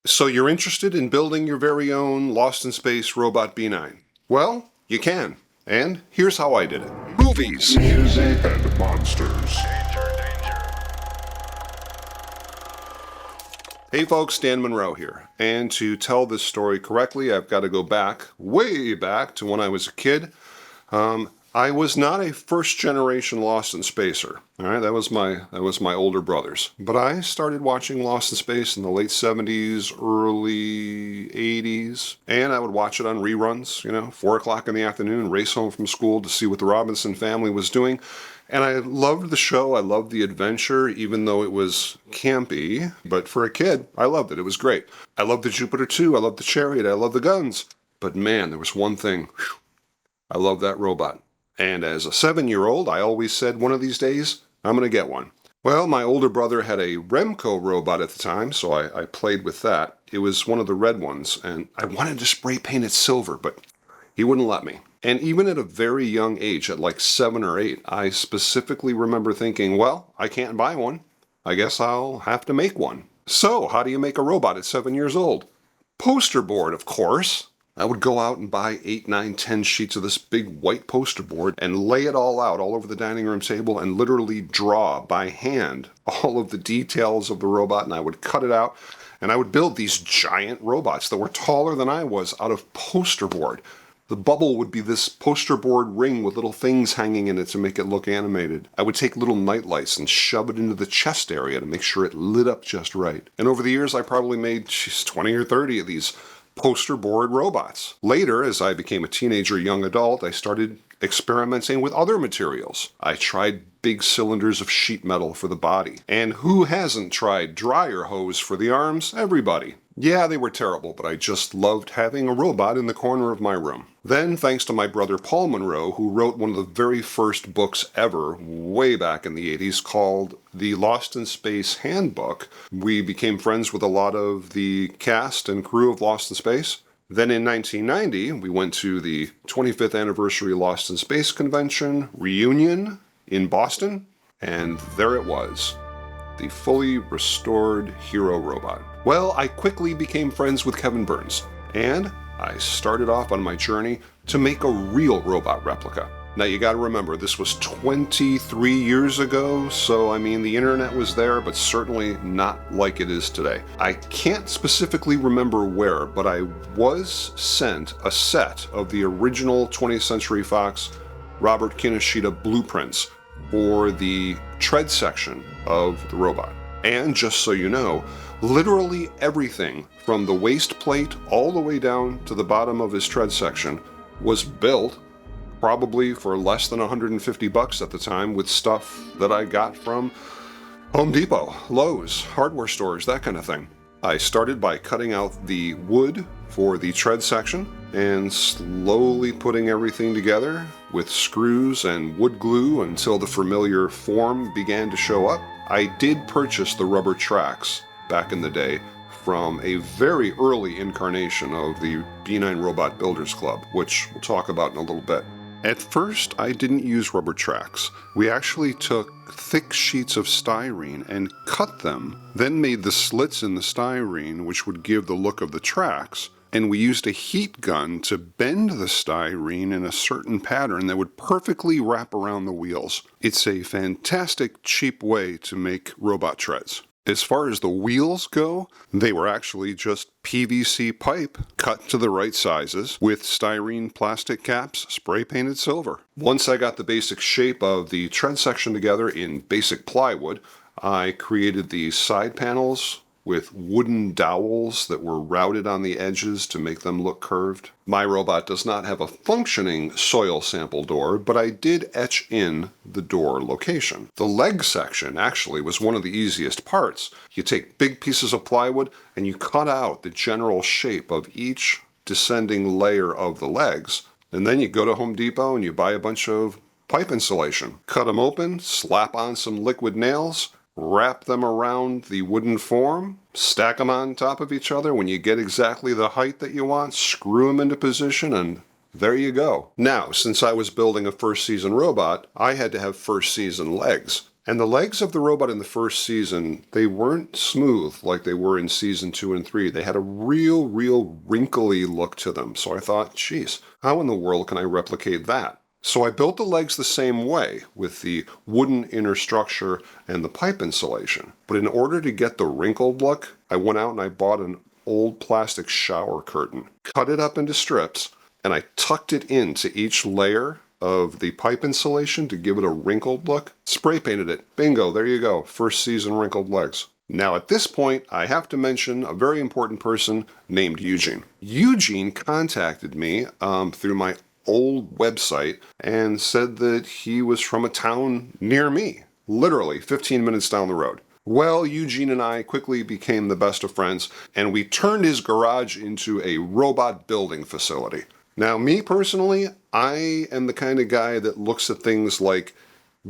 So you're interested in building your very own Lost in Space robot B9? Well, you can. And here's how I did it. Movies, music, and monsters. Hey folks, Dan Monroe here. And to tell this story correctly, I've got to go back, way back to when I was a kid. I was not a first-generation Lost in Spacer. All right, that was my older brothers. But I started watching Lost in Space in the late 70s, early 80s, and I would watch it on reruns, 4 o'clock in the afternoon, race home from school to see what the Robinson family was doing. And I loved the show. I loved the adventure, even though it was campy. But for a kid, I loved it. It was great. I loved the Jupiter 2. I loved the Chariot. I loved the guns. But man, there was one thing. I loved that robot. And as a 7-year-old, I always said one of these days, I'm going to get one. Well, my older brother had a Remco robot at the time, so I played with that. It was one of the red ones, and I wanted to spray paint it silver, but he wouldn't let me. And even at a very young age, at like 7 or 8, I specifically remember thinking, well, I can't buy one. I guess I'll have to make one. So, how do you make a robot at 7 years old? Poster board, of course. I would go out and buy 8, 9, 10 sheets of this big white poster board and lay it all out all over the dining room table and literally draw by hand all of the details of the robot, and I would cut it out and I would build these giant robots that were taller than I was out of poster board. The bubble would be this poster board ring with little things hanging in it to make it look animated. I would take little night lights and shove it into the chest area to make sure it lit up just right. And over the years, I probably made 20 or 30 of these poster board robots. Later, as I became a teenager, young adult, I started experimenting with other materials. I tried big cylinders of sheet metal for the body. And who hasn't tried dryer hose for the arms? Everybody. Yeah, they were terrible, but I just loved having a robot in the corner of my room. Then, thanks to my brother Paul Monroe, who wrote one of the very first books ever, way back in the 80s, called The Lost in Space Handbook, we became friends with a lot of the cast and crew of Lost in Space. Then in 1990, we went to the 25th anniversary Lost in Space Convention reunion in Boston, and there it was. The fully restored hero robot. Well, I quickly became friends with Kevin Burns, and I started off on my journey to make a real robot replica. Now you gotta remember, this was 23 years ago, so the internet was there, but certainly not like it is today. I can't specifically remember where, but I was sent a set of the original 20th Century Fox Robert Kinoshita blueprints for the tread section of the robot. And just so you know, literally everything from the waist plate all the way down to the bottom of his tread section was built probably for less than $150 at the time with stuff that I got from Home Depot, Lowe's, hardware stores, that kind of thing. I started by cutting out the wood for the tread section and slowly putting everything together with screws and wood glue until the familiar form began to show up. I did purchase the rubber tracks back in the day from a very early incarnation of the B9 Robot Builders Club, which we'll talk about in a little bit. At first, I didn't use rubber tracks. We actually took thick sheets of styrene and cut them, then made the slits in the styrene, which would give the look of the tracks, and we used a heat gun to bend the styrene in a certain pattern that would perfectly wrap around the wheels. It's a fantastic, cheap way to make robot treads. As far as the wheels go, they were actually just PVC pipe cut to the right sizes with styrene plastic caps spray painted silver. Once I got the basic shape of the tread section together in basic plywood, I created the side panels with wooden dowels that were routed on the edges to make them look curved. My robot does not have a functioning soil sample door, but I did etch in the door location. The leg section actually was one of the easiest parts. You take big pieces of plywood and you cut out the general shape of each descending layer of the legs, and then you go to Home Depot and you buy a bunch of pipe insulation. Cut them open, slap on some liquid nails, wrap them around the wooden form, stack them on top of each other. When you get exactly the height that you want, screw them into position, and there you go. Now, since I was building a first season robot, I had to have first season legs. And the legs of the robot in the first season, they weren't smooth like they were in season 2 and 3. They had a real wrinkly look to them. So I thought, geez, how in the world can I replicate that? So I built the legs the same way, with the wooden inner structure and the pipe insulation. But in order to get the wrinkled look, I went out and I bought an old plastic shower curtain, cut it up into strips, and I tucked it into each layer of the pipe insulation to give it a wrinkled look. Spray painted it. Bingo, there you go. First season wrinkled legs. Now at this point, I have to mention a very important person named Eugene. Eugene contacted me through my old website and said that he was from a town near me, literally 15 minutes down the road. Well, Eugene and I quickly became the best of friends, and we turned his garage into a robot building facility. Now, me personally, I am the kind of guy that looks at things like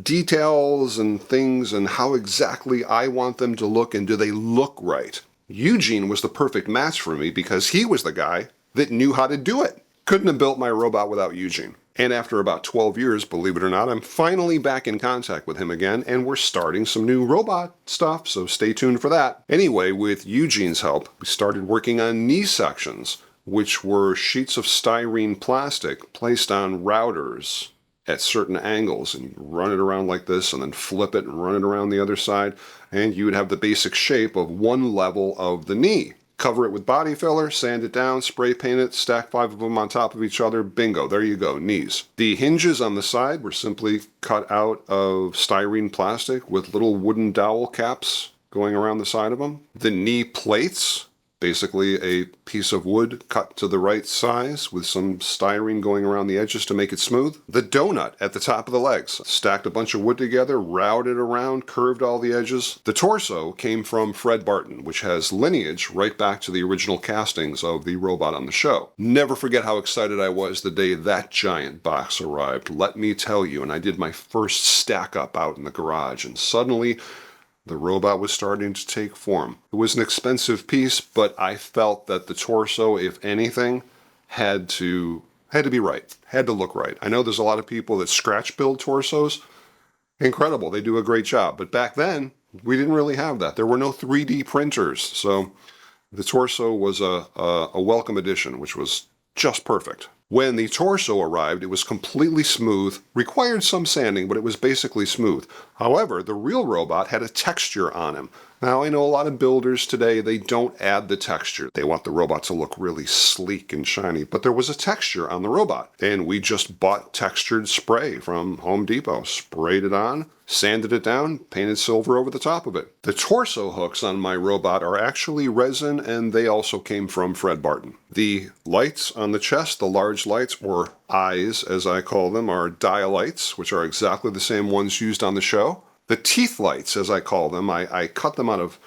details and things and how exactly I want them to look and do they look right. Eugene was the perfect match for me because he was the guy that knew how to do it. Couldn't have built my robot without Eugene. And after about 12 years, believe it or not, I'm finally back in contact with him again, and we're starting some new robot stuff, so stay tuned for that. Anyway, with Eugene's help, we started working on knee sections, which were sheets of styrene plastic placed on routers at certain angles, and you run it around like this and then flip it and run it around the other side, and you would have the basic shape of one level of the knee. Cover it with body filler, sand it down, spray paint it, stack 5 of them on top of each other, bingo, there you go, knees. The hinges on the side were simply cut out of styrene plastic with little wooden dowel caps going around the side of them. The knee plates, basically a piece of wood cut to the right size with some styrene going around the edges to make it smooth. The donut at the top of the legs, stacked a bunch of wood together, routed around, curved all the edges. The torso came from Fred Barton, which has lineage right back to the original castings of the robot on the show. Never forget how excited I was the day that giant box arrived. Let me tell you, and I did my first stack up out in the garage, and suddenly the robot was starting to take form. It was an expensive piece, but I felt that the torso, if anything, had to be right, had to look right. I know there's a lot of people that scratch build torsos. Incredible, they do a great job. But back then, we didn't really have that. There were no 3D printers, so the torso was a welcome addition, which was just perfect. When the torso arrived, it was completely smooth, required some sanding, but it was basically smooth. However, the real robot had a texture on him. Now, I know a lot of builders today, they don't add the texture. They want the robot to look really sleek and shiny, but there was a texture on the robot. And we just bought textured spray from Home Depot, sprayed it on, sanded it down, painted silver over the top of it. The torso hooks on my robot are actually resin, and they also came from Fred Barton. The lights on the chest, the large lights, or eyes as I call them, are dialights, which are exactly the same ones used on the show. The teeth lights, as I call them, I cut them out of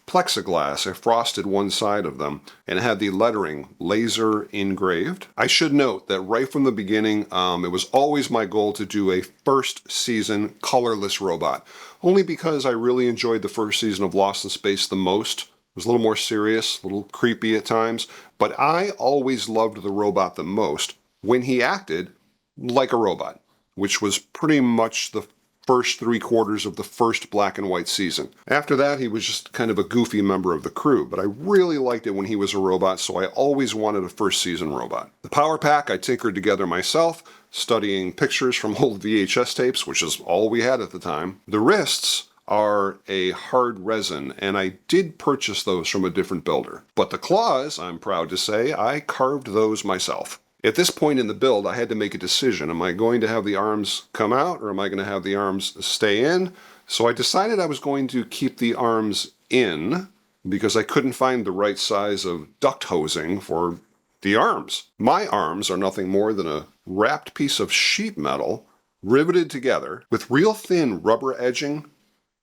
plexiglass. I frosted one side of them and had the lettering laser engraved. I should note that right from the beginning, it was always my goal to do a first season colorless robot, only because I really enjoyed the first season of Lost in Space the most. It was a little more serious, a little creepy at times, but I always loved the robot the most when he acted like a robot, which was pretty much the first 3/4 of the first black and white season. After that, he was just kind of a goofy member of the crew, but I really liked it when he was a robot, so I always wanted a first season robot. The power pack I tinkered together myself, studying pictures from old VHS tapes, which is all we had at the time. The wrists are a hard resin, and I did purchase those from a different builder. But the claws, I'm proud to say, I carved those myself. At this point in the build, I had to make a decision. Am I going to have the arms come out, or am I going to have the arms stay in? So I decided I was going to keep the arms in because I couldn't find the right size of duct hosing for the arms. My arms are nothing more than a wrapped piece of sheet metal riveted together with real thin rubber edging,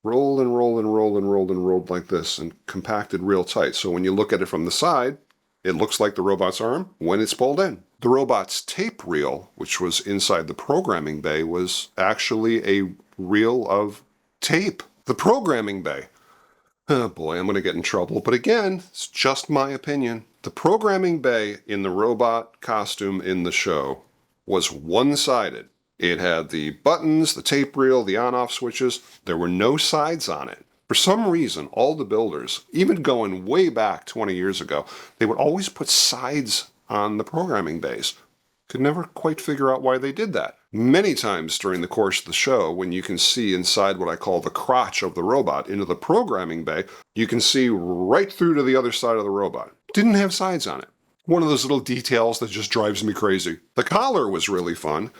rolled and rolled and rolled and rolled and rolled like this, and compacted real tight. So when you look at it from the side, it looks like the robot's arm when it's pulled in. The robot's tape reel, which was inside the programming bay, was actually a reel of tape. The programming bay. Oh boy, I'm going to get in trouble. But again, it's just my opinion. The programming bay in the robot costume in the show was one-sided. It had the buttons, the tape reel, the on-off switches. There were no sides on it. For some reason, all the builders, even going way back 20 years ago, they would always put sides on the programming bays. Could never quite figure out why they did that. Many times during the course of the show, when you can see inside what I call the crotch of the robot into the programming bay, you can see right through to the other side of the robot. Didn't have sides on it. One of those little details that just drives me crazy. The collar was really fun.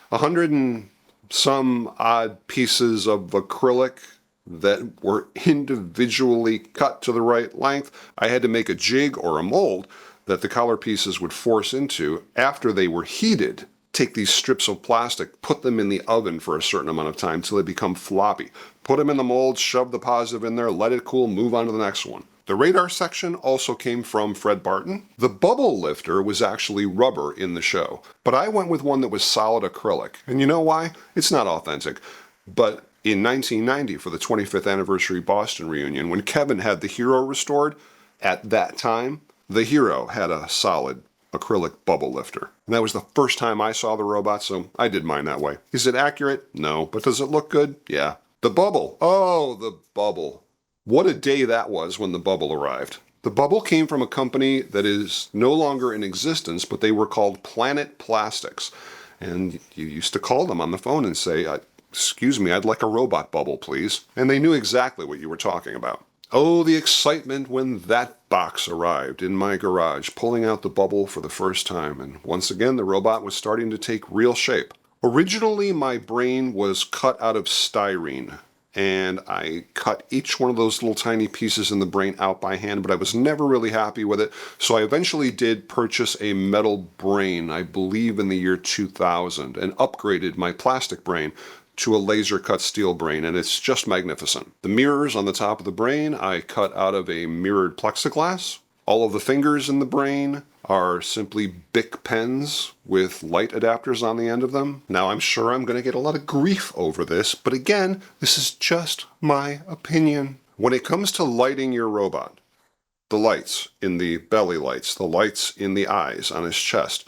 100 and some odd pieces of acrylic that were individually cut to the right length. I had to make a jig or a mold that the collar pieces would force into after they were heated. Take these strips of plastic, put them in the oven for a certain amount of time till they become floppy. Put them in the mold, shove the positive in there, let it cool, move on to the next one. The radar section also came from Fred Barton. The bubble lifter was actually rubber in the show, but I went with one that was solid acrylic. And you know why? It's not authentic. But in 1990, for the 25th anniversary Boston reunion, when Kevin had the Hero restored, at that time, the Hero had a solid acrylic bubble lifter. And that was the first time I saw the robot, so I did mine that way. Is it accurate? No. But does it look good? Yeah. The bubble. Oh, the bubble. What a day that was when the bubble arrived. The bubble came from a company that is no longer in existence, but they were called Planet Plastics. And you used to call them on the phone and say, excuse me, I'd like a robot bubble, please. And they knew exactly what you were talking about. Oh, the excitement when that box arrived in my garage, pulling out the bubble for the first time. And once again, the robot was starting to take real shape. Originally, my brain was cut out of styrene, and I cut each one of those little tiny pieces in the brain out by hand, but I was never really happy with it. So I eventually did purchase a metal brain, I believe in the year 2000, and upgraded my plastic brain to a laser cut steel brain, and it's just magnificent. The mirrors on the top of the brain I cut out of a mirrored plexiglass. All of the fingers in the brain are simply Bic pens with light adapters on the end of them. Now I'm sure I'm going to get a lot of grief over this, but again, this is just my opinion. When it comes to lighting your robot, the lights in the belly lights, the lights in the eyes on his chest,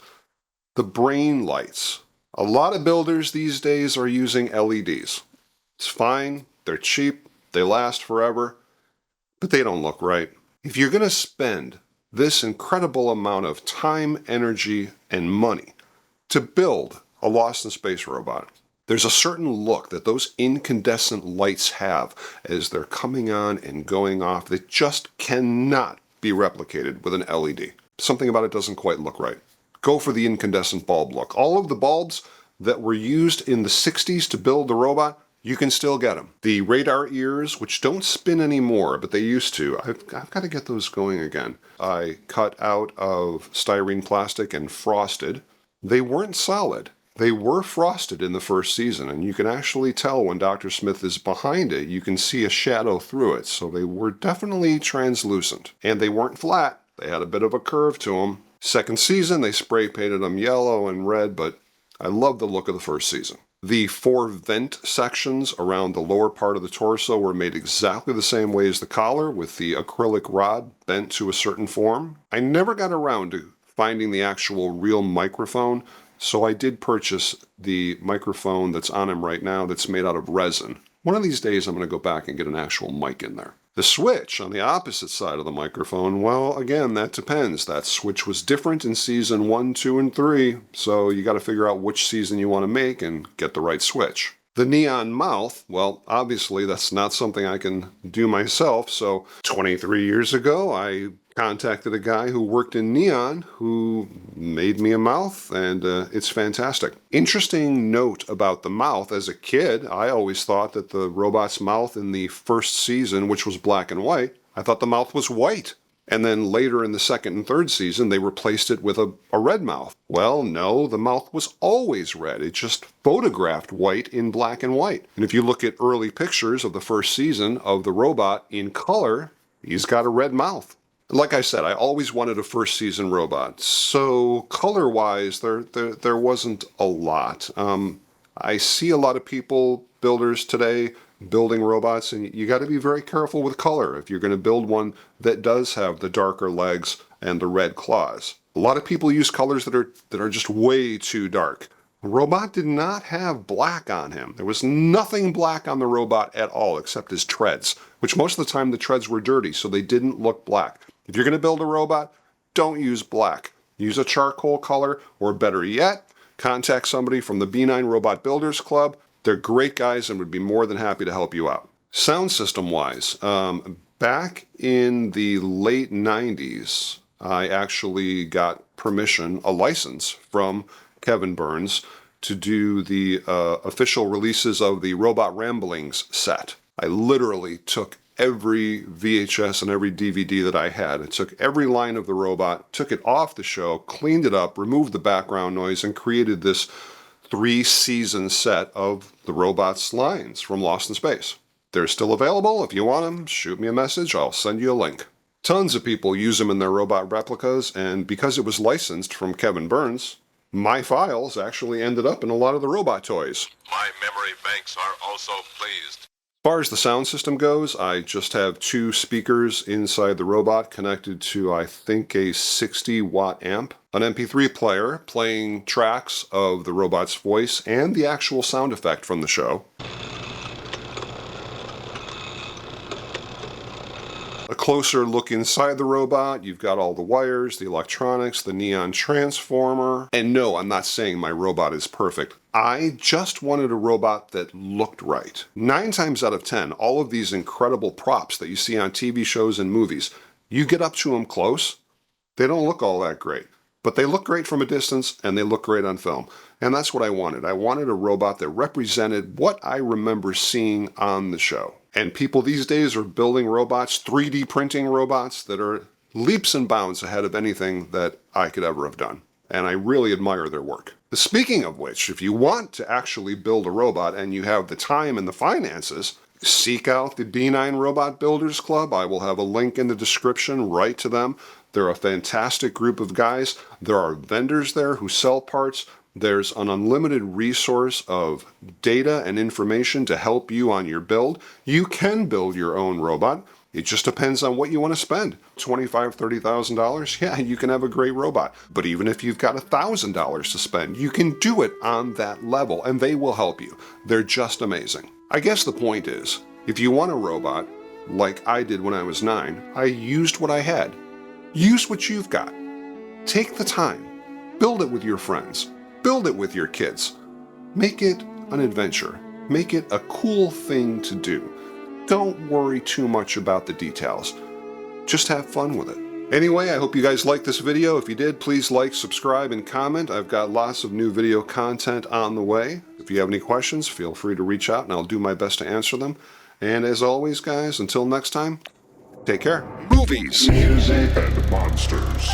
the brain lights, a lot of builders these days are using LEDs. It's fine, they're cheap, they last forever, but they don't look right. If you're going to spend this incredible amount of time, energy, and money to build a Lost in Space robot, there's a certain look that those incandescent lights have as they're coming on and going off that just cannot be replicated with an LED. Something about it doesn't quite look right. Go for the incandescent bulb look. All of the bulbs that were used in the 60s to build the robot, you can still get them. The radar ears, which don't spin anymore, but they used to, I've got to get those going again. I cut out of styrene plastic and frosted. They weren't solid. They were frosted in the first season, and you can actually tell when Dr. Smith is behind it, you can see a shadow through it, so they were definitely translucent. And they weren't flat. They had a bit of a curve to them. Second season, they spray painted them yellow and red, but I love the look of the first season. The 4 vent sections around the lower part of the torso were made exactly the same way as the collar, with the acrylic rod bent to a certain form. I never got around to finding the actual real microphone, so I did purchase the microphone that's on him right now that's made out of resin. One of these days I'm going to go back and get an actual mic in there. The switch on the opposite side of the microphone, well, again, that depends. That switch was different in season 1, 2, and 3, so you got to figure out which season you want to make and get the right switch. The neon mouth, well, obviously that's not something I can do myself, so 23 years ago I contacted a guy who worked in neon who made me a mouth, and it's fantastic. Interesting note about the mouth, as a kid, I always thought that the robot's mouth in the first season, which was black and white, I thought the mouth was white. And then later in the second and third season, they replaced it with a red mouth. Well, no, the mouth was always red. It just photographed white in black and white. And if you look at early pictures of the first season of the robot in color, he's got a red mouth. Like I said, I always wanted a first season robot. So color-wise, there wasn't a lot. I see a lot of people, builders today, building robots, and you got to be very careful with color if you're going to build one that does have the darker legs and the red claws. A lot of people use colors that are just way too dark. The robot did not have black on him. There was nothing black on the robot at all except his treads, which most of the time the treads were dirty, so they didn't look black. If you're going to build a robot, don't use black. Use a charcoal color, or better yet, contact somebody from the B9 Robot Builders Club. They're great guys and would be more than happy to help you out. Sound system wise, back in the late 90s, I actually got permission, a license from Kevin Burns to do the official releases of the Robot Ramblings set. I literally took every VHS and every DVD that I had. I took every line of the robot, took it off the show, cleaned it up, removed the background noise, and created this 3-season set of the robot's lines from Lost in Space. They're still available. If you want them, shoot me a message. I'll send you a link. Tons of people use them in their robot replicas, and because it was licensed from Kevin Burns, my files actually ended up in a lot of the robot toys. My memory banks are also pleased. As far as the sound system goes, I just have 2 speakers inside the robot connected to, I think, a 60-watt amp, an MP3 player playing tracks of the robot's voice and the actual sound effect from the show, a closer look inside the robot. You've got all the wires, the electronics, the neon transformer. And no, I'm not saying my robot is perfect. I just wanted a robot that looked right. 9 times out of 10, all of these incredible props that you see on TV shows and movies, you get up to them close, they don't look all that great. But they look great from a distance, and they look great on film. And that's what I wanted. I wanted a robot that represented what I remember seeing on the show. And people these days are building robots, 3D printing robots that are leaps and bounds ahead of anything that I could ever have done. And I really admire their work. Speaking of which, if you want to actually build a robot and you have the time and the finances, seek out the B9 Robot Builders Club. I will have a link in the description right to them. They're a fantastic group of guys. There are vendors there who sell parts. There's an unlimited resource of data and information to help you on your build. You can build your own robot. It just depends on what you want to spend. $25,000, $30,000, yeah, you can have a great robot. But even if you've got $1,000 to spend, you can do it on that level, and they will help you. They're just amazing. I guess the point is, if you want a robot, like I did when I was 9, I used what I had. Use what you've got. Take the time. Build it with your friends. Build it with your kids. Make it an adventure. Make it a cool thing to do. Don't worry too much about the details. Just have fun with it. Anyway, I hope you guys liked this video. If you did, please like, subscribe, and comment. I've got lots of new video content on the way. If you have any questions, feel free to reach out and I'll do my best to answer them. And as always, guys, until next time, take care. Movies! Music and monsters.